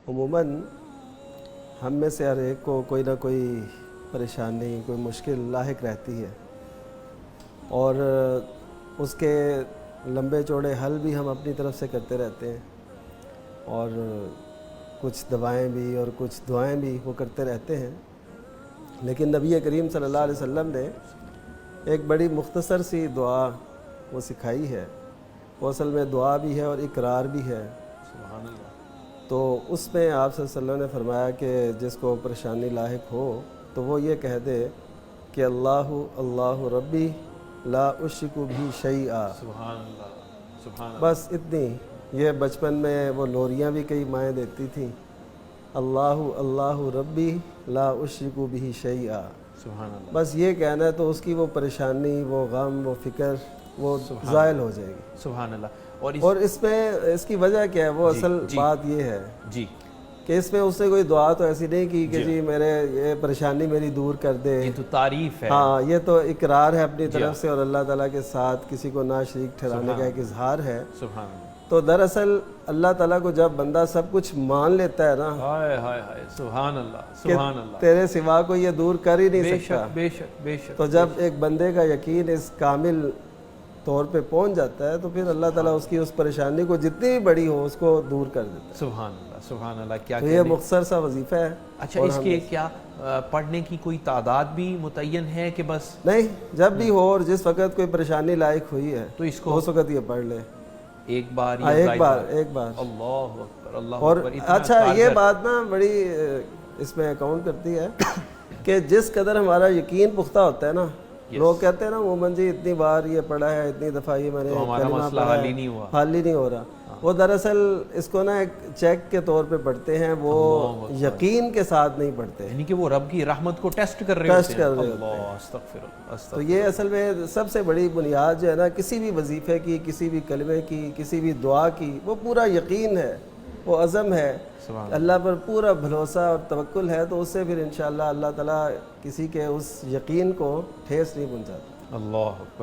عموماً ہم میں سے ہر ایک کو کوئی نہ کوئی پریشانی، کوئی مشکل لاحق رہتی ہے، اور اس کے لمبے چوڑے حل بھی ہم اپنی طرف سے کرتے رہتے ہیں، اور کچھ دوائیں بھی اور کچھ دعائیں بھی وہ کرتے رہتے ہیں۔ لیکن نبی کریم صلی اللہ علیہ وسلم نے ایک بڑی مختصر سی دعا وہ سکھائی ہے، وہ اصل میں دعا بھی ہے اور اقرار بھی ہے۔ سبحان اللہ۔ تو اس میں آپ صلی اللہ علیہ وسلم نے فرمایا کہ جس کو پریشانی لاحق ہو تو وہ یہ کہہ دے کہ اللہ ربی لا اشرک بھی شیئا۔ سبحان اللہ، سبحان اللہ۔ بس اتنی، یہ بچپن میں وہ لوریاں بھی کئی مائیں دیتی تھیں، اللہ ربی لا اشرک بھی شیئا۔ سبحان اللہ۔ بس یہ کہنا ہے تو اس کی وہ پریشانی، وہ غم، وہ فکر وہ زائل ہو جائے گی۔ سبحان اللہ۔ اور اس میں اس کی وجہ کیا ہے؟ وہ اصل بات یہ ہے جی کہ اس میں اس نے کوئی دعا تو ایسی نہیں کی کہ جی میرے یہ پریشانی میری دور کر دے۔ یہ تو تعریف ہے۔ ہاں، یہ تو اقرار ہے اپنی طرف سے، اور اللہ تعالیٰ کے ساتھ کسی کو نہ شریک ٹھہرانے کا ایک اظہار ہے۔ سبحان اللہ۔ تو دراصل اللہ تعالیٰ کو جب بندہ سب کچھ مان لیتا ہے نا، ہائے ہائے ہائے، سبحان اللہ، کہ سبحان اللہ۔ تیرے سوا کو یہ دور کر ہی نہیں بے سکتا، شک، بے شک، بے شک۔ تو جب ایک بندے کا یقین اس کامل طور پہ پہنچ جاتا ہے تو پھر اللہ تعالیٰ اس کی اس پریشانی کو جتنی بھی بڑی ہو اس کو دور کر دیتا ہے۔ سبحان اللہ، سبحان اللہ۔ کیا تو یہ مختصر سا وظیفہ ہے۔ اچھا، اس کے کیا پڑھنے کی کوئی تعداد بھی متعین ہے کہ بس نہیں، جب بھی ہو اور جس وقت کوئی پریشانی لائق ہوئی ہے تو اس کو اس وقت یہ پڑھ لے، ایک بار یا ایک بار ایک بار۔ اللہ اکبر، اللہ اور اکبر۔ اتنا اچھا، یہ کارگر۔ بات نا بڑی اس میں اکاؤنٹ کرتی ہے کہ جس قدر ہمارا یقین پختہ ہوتا ہے نا، لوگ کہتے ہیں نا عموماً جی اتنی بار یہ پڑھا ہے، اتنی دفعہ یہ میں نے ہمارا کلمہ مسئلہ پڑھا حل ہی ہے، نہیں ہوا۔ حل ہی نہیں ہو رہا۔ وہ دراصل اس کو نا ایک چیک کے طور پہ پڑھتے ہیں، وہ یقین کے ساتھ نہیں پڑھتے، یعنی کہ وہ رب کی رحمت کو ٹیسٹ کر رہے ہوتے ہیں۔ اللہ، استغفر اللہ، استغفر۔ تو یہ اصل میں سب سے بڑی بنیاد جو ہے نا کسی بھی وظیفے کی، کسی بھی کلمے کی، کسی بھی دعا کی، وہ پورا یقین ہے، وہ عزم ہے، اللہ پر پورا بھروسہ اور توکل ہے، تو اس سے پھر انشاءاللہ اللہ تعالیٰ کسی کے اس یقین کو ٹھیس نہیں پہنچاتا۔ اللہ اکبر۔